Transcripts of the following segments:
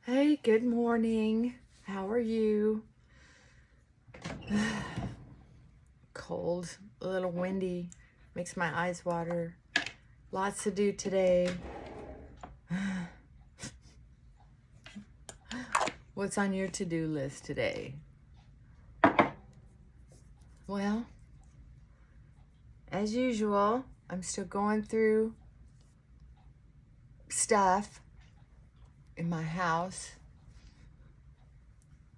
Hey, good morning. How are you? Cold, a little windy, makes my eyes water. Lots to do today. What's on your to-do list today? Well, as usual, I'm still going through stuff in my house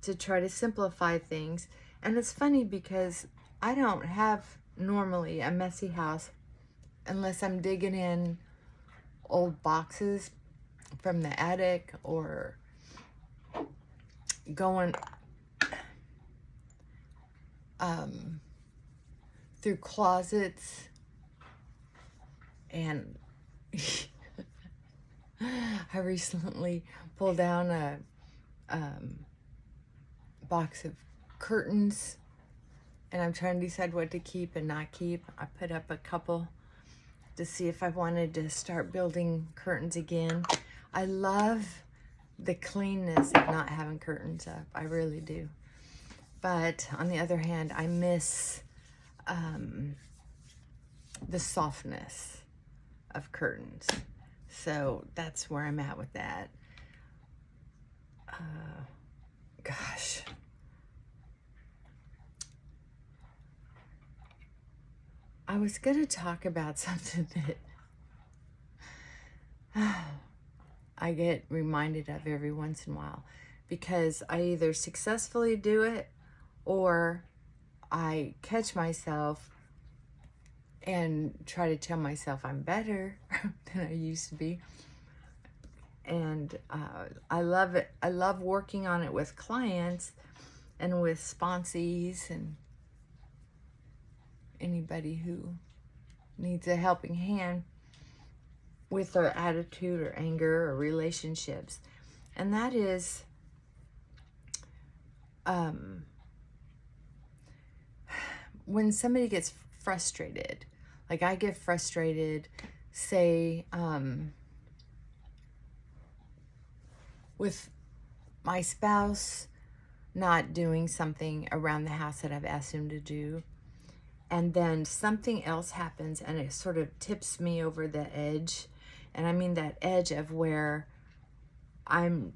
to try to simplify things. And it's funny because I don't have normally a messy house unless I'm digging in old boxes from the attic or going through closets. And I recently pulled down a box of curtains, and I'm trying to decide what to keep and not keep. I put up a couple to see if I wanted to start building curtains again. I love the cleanness of not having curtains up. I really do. But on the other hand, I miss the softness of curtains. So that's where I'm at with that. Gosh. I was going to talk about something that I get reminded of every once in a while, because I either successfully do it or I catch myself and try to tell myself I'm better than I used to be. And I love it. I love working on it with clients and with sponsees and anybody who needs a helping hand with their attitude or anger or relationships. And that is when somebody gets frustrated. Like I get frustrated, say, with my spouse not doing something around the house that I've asked him to do, and then something else happens and it sort of tips me over the edge. And I mean that edge of where I'm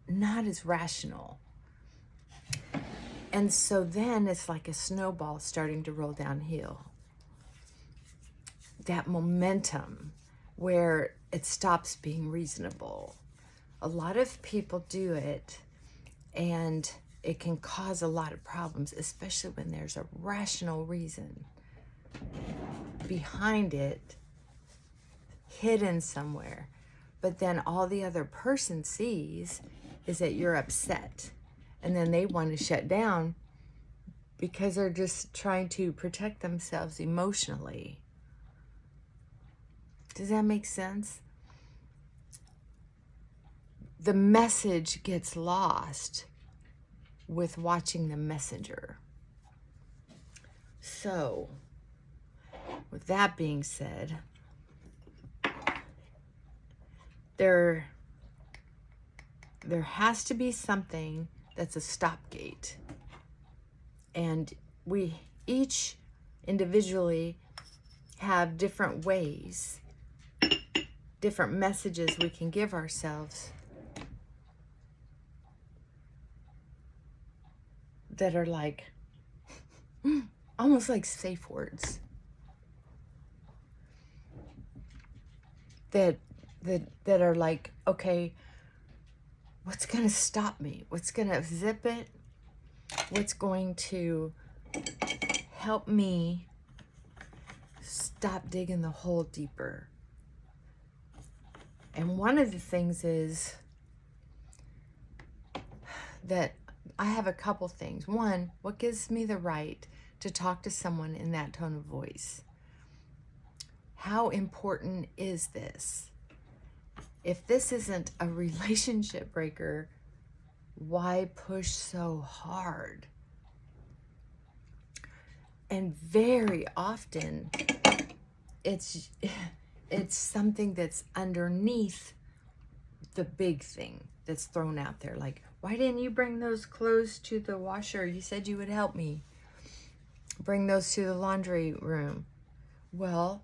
not as rational. And so then it's like a snowball starting to roll downhill. That momentum where it stops being reasonable. A lot of people do it, and it can cause a lot of problems, especially when there's a rational reason behind it, hidden somewhere. But then all the other person sees is that you're upset, and then they want to shut down because they're just trying to protect themselves emotionally. Does that make sense? The message gets lost with watching the messenger. So, with that being said, there has to be something that's a stopgate. And we each individually have different ways, different messages we can give ourselves that are like almost like safe words that are like, okay, what's going to stop me? What's going to zip it? What's going to help me stop digging the hole deeper? And one of the things is that I have a couple things. One, what gives me the right to talk to someone in that tone of voice? How important is this? If this isn't a relationship breaker, why push so hard? And very often it's something that's underneath the big thing that's thrown out there. Like, why didn't you bring those clothes to the washer? You said you would help me. Bring those to the laundry room. Well,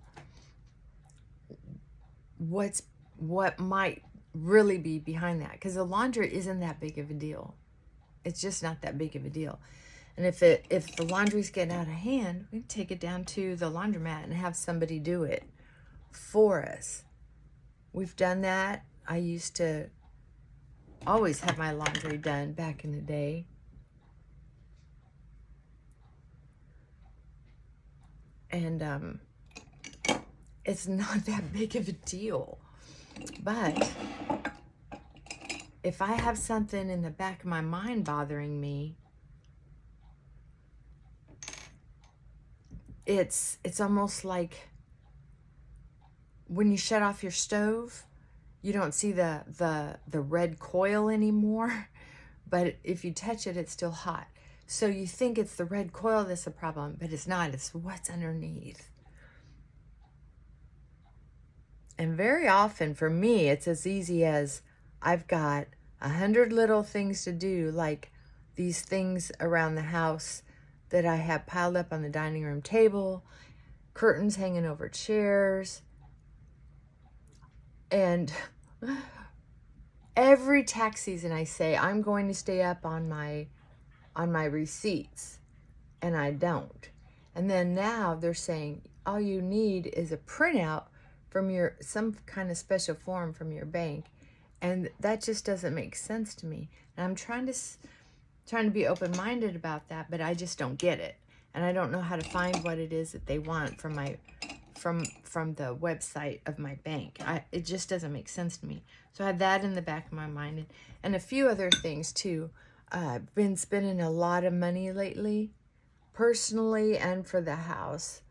what might really be behind that? Because the laundry isn't that big of a deal. It's just not that big of a deal. And if the laundry's getting out of hand, we can take it down to the laundromat and have somebody do it for us. We've done that. I used to always have my laundry done back in the day. And it's not that big of a deal. But if I have something in the back of my mind bothering me, it's almost like when you shut off your stove, you don't see the red coil anymore, but if you touch it, it's still hot. So you think it's the red coil that's the problem, but it's not. It's what's underneath. And very often for me, it's as easy as I've got 100 little things to do, like these things around the house that I have piled up on the dining room table, curtains hanging over chairs, and every tax season I say I'm going to stay up on my receipts, and I don't. And then now they're saying all you need is a printout from some kind of special form from your bank, and that just doesn't make sense to me. And I'm trying to be open-minded about that, but I just don't get it, and I don't know how to find what it is that they want from the website of my bank. It just doesn't make sense to me. So I have that in the back of my mind, and a few other things too. I've been spending a lot of money lately, personally and for the house.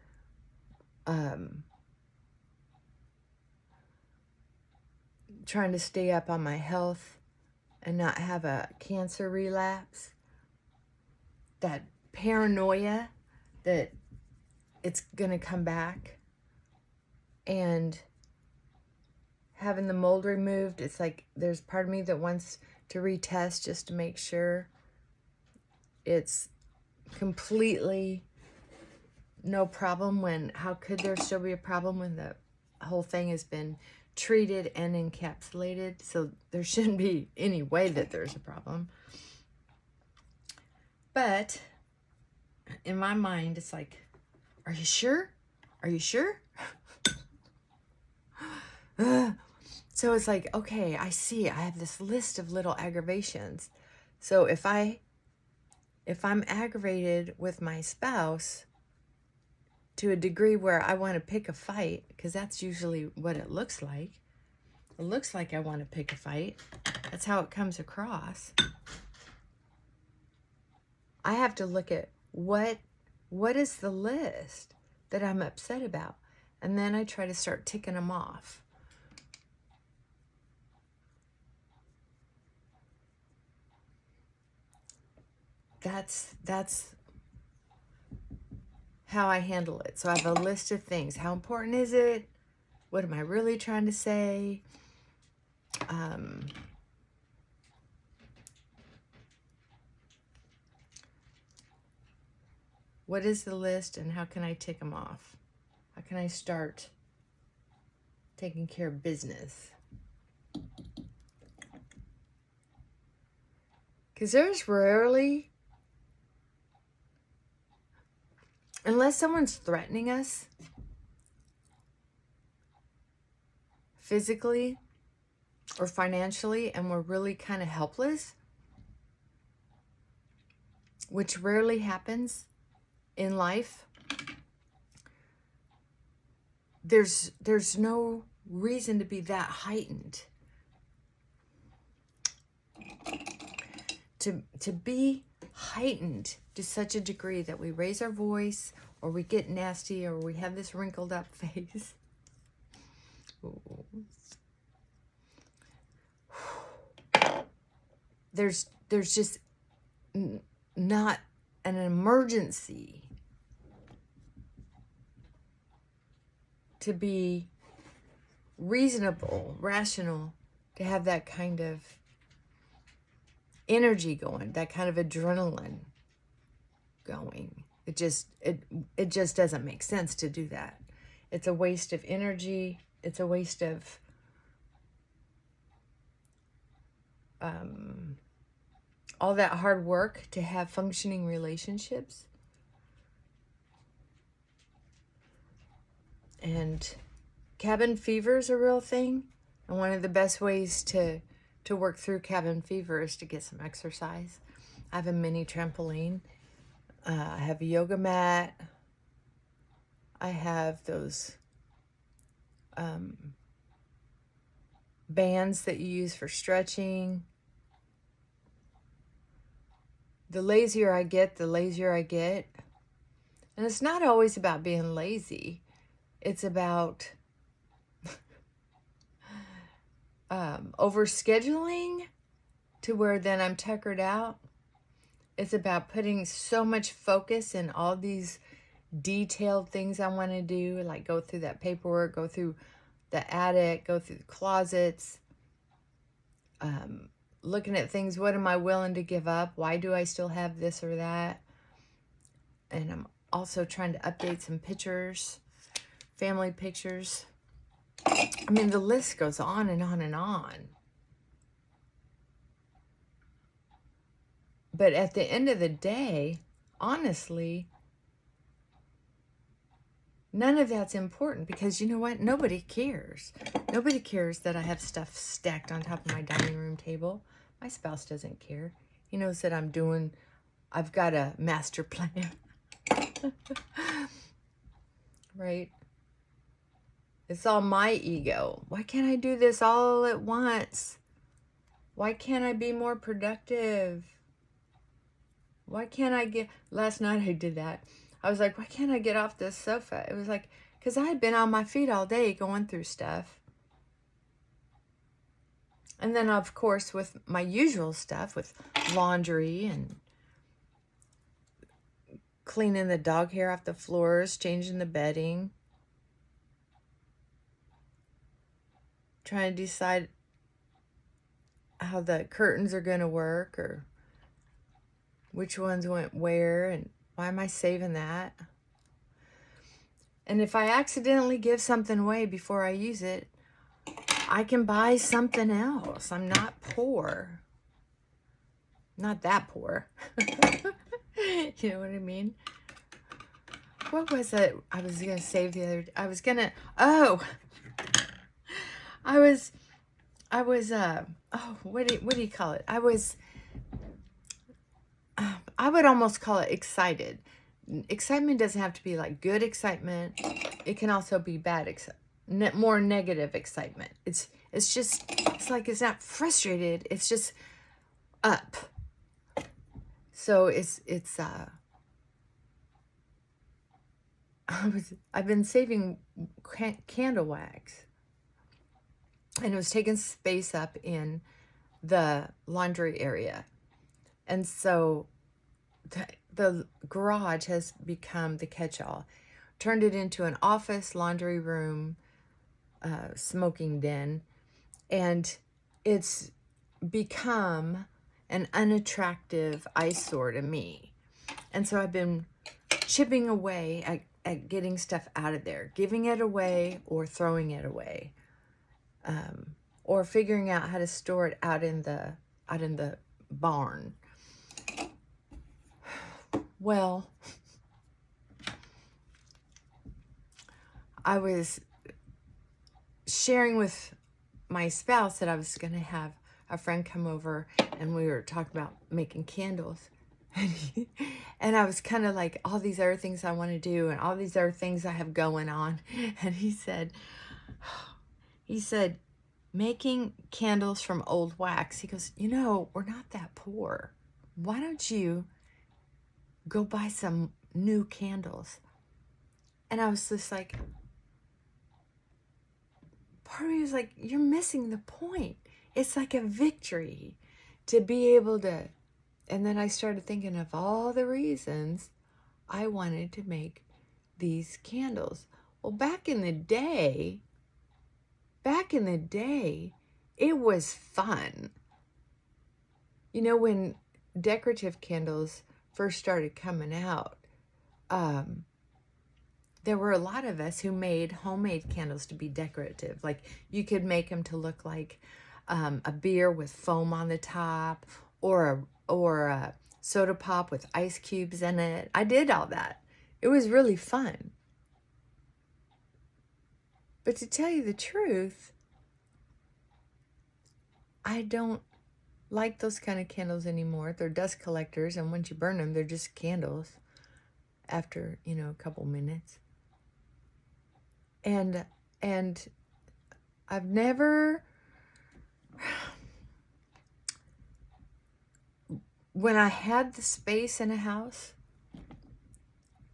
Trying to stay up on my health and not have a cancer relapse. That paranoia that it's going to come back. And having the mold removed, it's like there's part of me that wants to retest just to make sure it's completely no problem, when how could there still be a problem when the whole thing has been treated and encapsulated? So there shouldn't be any way that there's a problem. But in my mind, it's like, are you sure? Are you sure? So it's like, okay, I see. I have this list of little aggravations. So if I'm aggravated with my spouse to a degree where I want to pick a fight, because that's usually what it looks like. It looks like I want to pick a fight. That's how it comes across. I have to look at what is the list that I'm upset about, and then I try to start ticking them off. That's how I handle it. So I have a list of things. How important is it? What am I really trying to say? What is the list, and how can I tick them off? How can I start taking care of business? Because there's rarely, unless someone's threatening us physically or financially, and we're really kind of helpless, which rarely happens in life, there's no reason to be that heightened. To be heightened to such a degree that we raise our voice, or we get nasty, or we have this wrinkled up face. There's just not an emergency to be reasonable, rational, to have that kind of energy going, that kind of adrenaline going. It just doesn't make sense to do that. It's a waste of energy. It's a waste of all that hard work to have functioning relationships. And cabin fever is a real thing. And one of the best ways to work through cabin fever is to get some exercise. I have a mini trampoline. I have a yoga mat. I have those bands that you use for stretching. The lazier I get, the lazier I get. And it's not always about being lazy. It's about overscheduling to where then I'm tuckered out. It's about putting so much focus in all these detailed things I want to do, like go through that paperwork, go through the attic, go through the closets, looking at things. What am I willing to give up? Why do I still have this or that? And I'm also trying to update some pictures, family pictures. I mean, the list goes on and on and on. But at the end of the day, honestly, none of that's important, because you know what? Nobody cares. Nobody cares that I have stuff stacked on top of my dining room table. My spouse doesn't care. He knows that I've got a master plan. Right? It's all my ego. Why can't I do this all at once? Why can't I be more productive? Why can't I get... Last night I did that. I was like, why can't I get off this sofa? It was like, because I had been on my feet all day going through stuff. And then, of course, with my usual stuff, with laundry and cleaning the dog hair off the floors, changing the bedding, trying to decide how the curtains are going to work, or which ones went where, and why am I saving that? And if I accidentally give something away before I use it, I can buy something else. I'm not poor. Not that poor. You know what I mean? What was it I was going to save the other day? What do you call it? I would almost call it excited. Excitement doesn't have to be like good excitement. It can also be bad more negative excitement. It's like it's not frustrated. It's just up. So I've been saving candle wax, and it was taking space up in the laundry area. And so the garage has become the catch-all. Turned it into an office, laundry room, smoking den, and it's become an unattractive eyesore to me. And so I've been chipping away at getting stuff out of there, giving it away or throwing it away, or figuring out how to store it out in the barn. Well, I was sharing with my spouse that I was going to have a friend come over, and we were talking about making candles. And I was kind of like, all these other things I want to do and all these other things I have going on. And he said, making candles from old wax. He goes, we're not that poor. Why don't you go buy some new candles? And I was just like, part of me was like, you're missing the point. It's like a victory to be able to. And then I started thinking of all the reasons I wanted to make these candles. Well, back in the day, it was fun. You know, when decorative candles first started coming out, there were a lot of us who made homemade candles to be decorative. Like, you could make them to look like a beer with foam on the top, or a soda pop with ice cubes in it. I did all that. It was really fun. But to tell you the truth, I don't like those kind of candles anymore. They're dust collectors, and once you burn them, they're just candles after, a couple minutes. And I've never, when I had the space in a house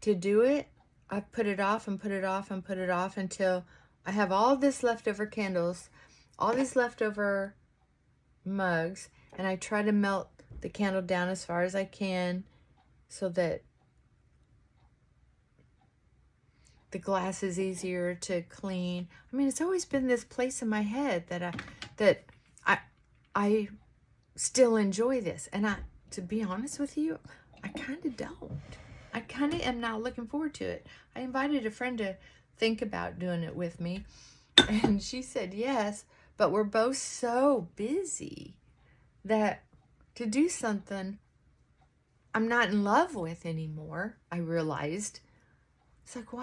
to do it, I put it off and put it off and put it off until I have all this leftover candles, all these leftover mugs, and I try to melt the candle down as far as I can so that the glass is easier to clean. I mean, it's always been this place in my head that I still enjoy this. And to be honest with you, I kind of don't. I kind of am now looking forward to it. I invited a friend to think about doing it with me, and she said yes, but we're both so busy that to do something I'm not in love with anymore, I realized. It's like,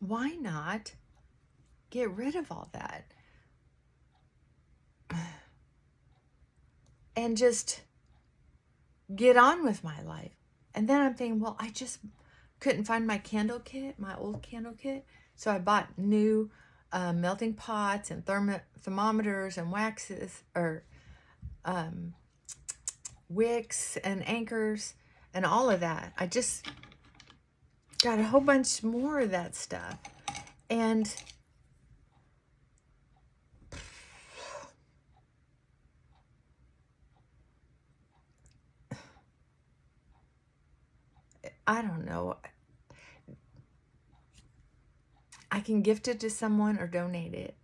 why not get rid of all that and just get on with my life? And then I'm thinking, well, I just couldn't find my candle kit, my old candle kit. So I bought new melting pots and thermometers and waxes, or wicks and anchors and all of that. I just got a whole bunch more of that stuff. And I don't know. I can gift it to someone or donate it.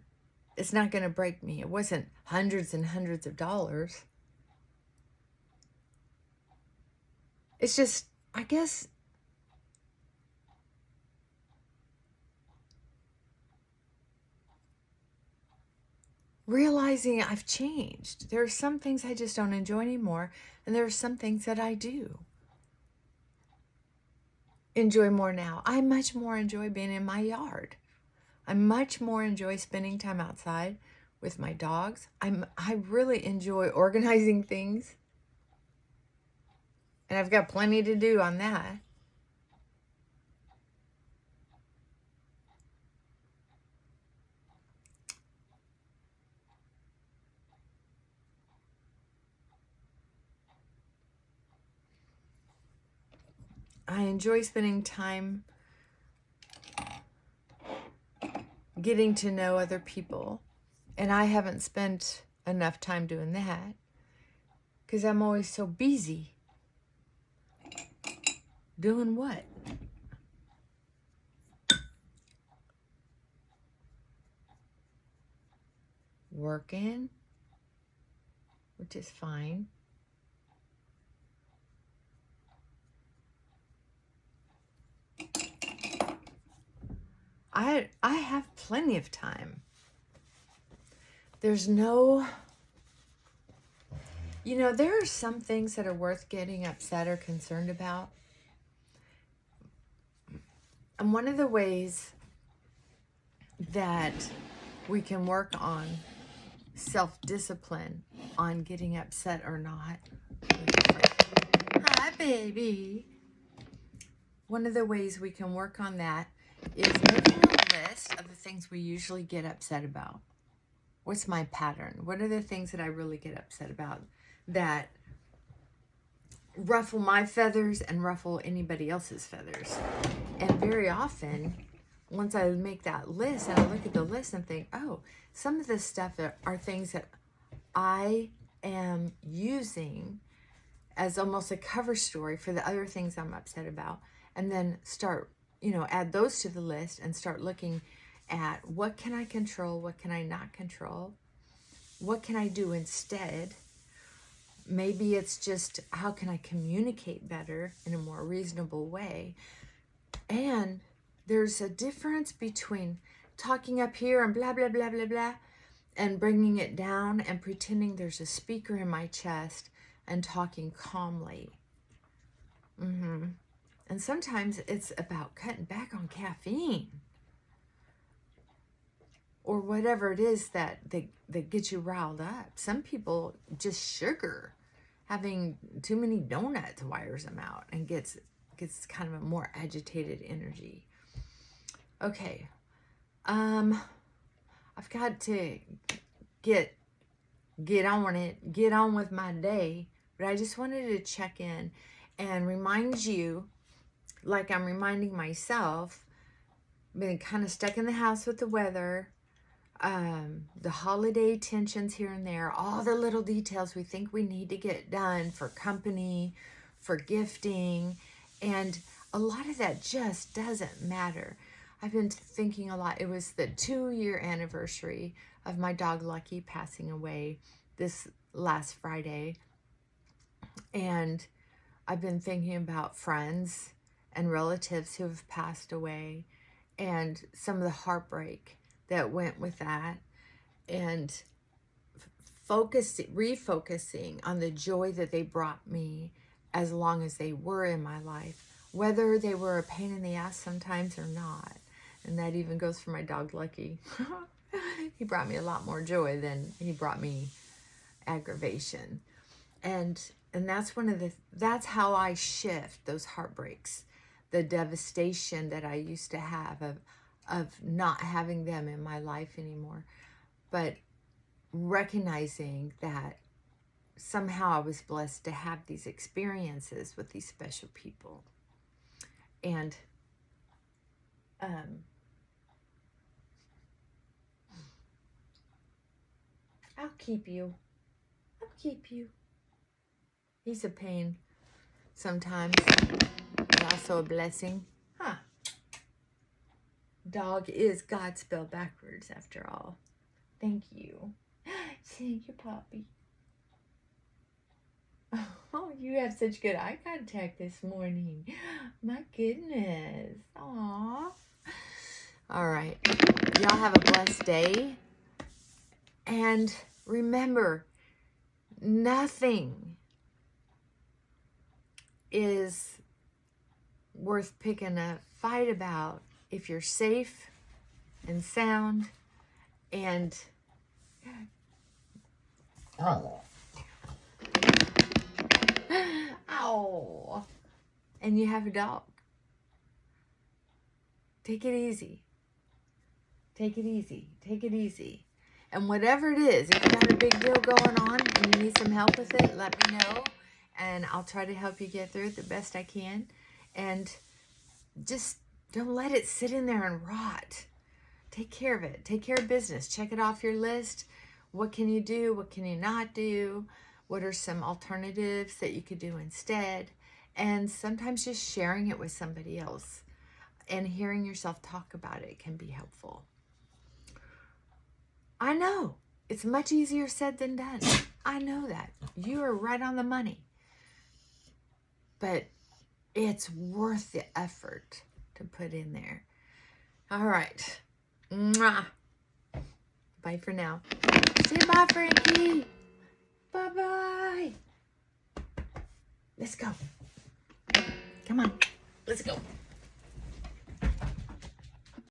It's not going to break me. It wasn't hundreds and hundreds of dollars. It's just, I guess, realizing I've changed. There are some things I just don't enjoy anymore, and there are some things that I do enjoy more now. I much more enjoy being in my yard. I much more enjoy spending time outside with my dogs. I really enjoy organizing things, and I've got plenty to do on that. I enjoy spending time getting to know other people, and I haven't spent enough time doing that because I'm always so busy. Doing what? Working, which is fine. I have plenty of time. There's no, there are some things that are worth getting upset or concerned about. And one of the ways that we can work on self-discipline on getting upset or not. Hi, baby. One of the ways we can work on that is making a list of the things we usually get upset about. What's my pattern? What are the things that I really get upset about that ruffle my feathers and ruffle anybody else's feathers? And very often, once I make that list and I look at the list and think, oh, some of this stuff are things that I am using as almost a cover story for the other things I'm upset about, and then start, add those to the list and start looking at what can I control, what can I not control, what can I do instead. Maybe it's just how can I communicate better in a more reasonable way. And there's a difference between talking up here and blah, blah, blah, blah, blah, and bringing it down and pretending there's a speaker in my chest and talking calmly. And sometimes it's about cutting back on caffeine or whatever it is that gets you riled up. Some people, just sugar, having too many donuts wires them out and gets kind of a more agitated energy. Okay. I've got to get on with my day, but I just wanted to check in and remind you, like I'm reminding myself, been kind of stuck in the house with the weather, the holiday tensions here and there, all the little details we think we need to get done for company, for gifting, and a lot of that just doesn't matter. I've been thinking a lot. It was the 2-year anniversary of my dog Lucky passing away this last Friday. And I've been thinking about friends and relatives who have passed away and some of the heartbreak that went with that, and refocusing on the joy that they brought me as long as they were in my life, whether they were a pain in the ass sometimes or not. And that even goes for my dog Lucky. He brought me a lot more joy than he brought me aggravation. And that's how I shift those heartbreaks, the devastation that I used to have of not having them in my life anymore. But recognizing that somehow I was blessed to have these experiences with these special people. And I'll keep you. He's a pain sometimes, but also a blessing. Huh. Dog is God spelled backwards after all. Thank you. Thank you, Poppy. Oh, you have such good eye contact this morning. My goodness. Aw. All right. Y'all have a blessed day. And remember, nothing is worth picking a fight about if you're safe and sound and ow, and you have a dog. Take it easy. Take it easy. Take it easy. And whatever it is, if you got a big deal going on and you need some help with it, let me know. And I'll try to help you get through it the best I can. And just don't let it sit in there and rot. Take care of it. Take care of business. Check it off your list. What can you do? What can you not do? What are some alternatives that you could do instead? And sometimes just sharing it with somebody else and hearing yourself talk about it can be helpful. I know it's much easier said than done. I know that. You are right on the money. But it's worth the effort to put in there. All right. Mwah. Bye for now. Say bye, Frankie. Bye-bye. Let's go. Come on. Let's go.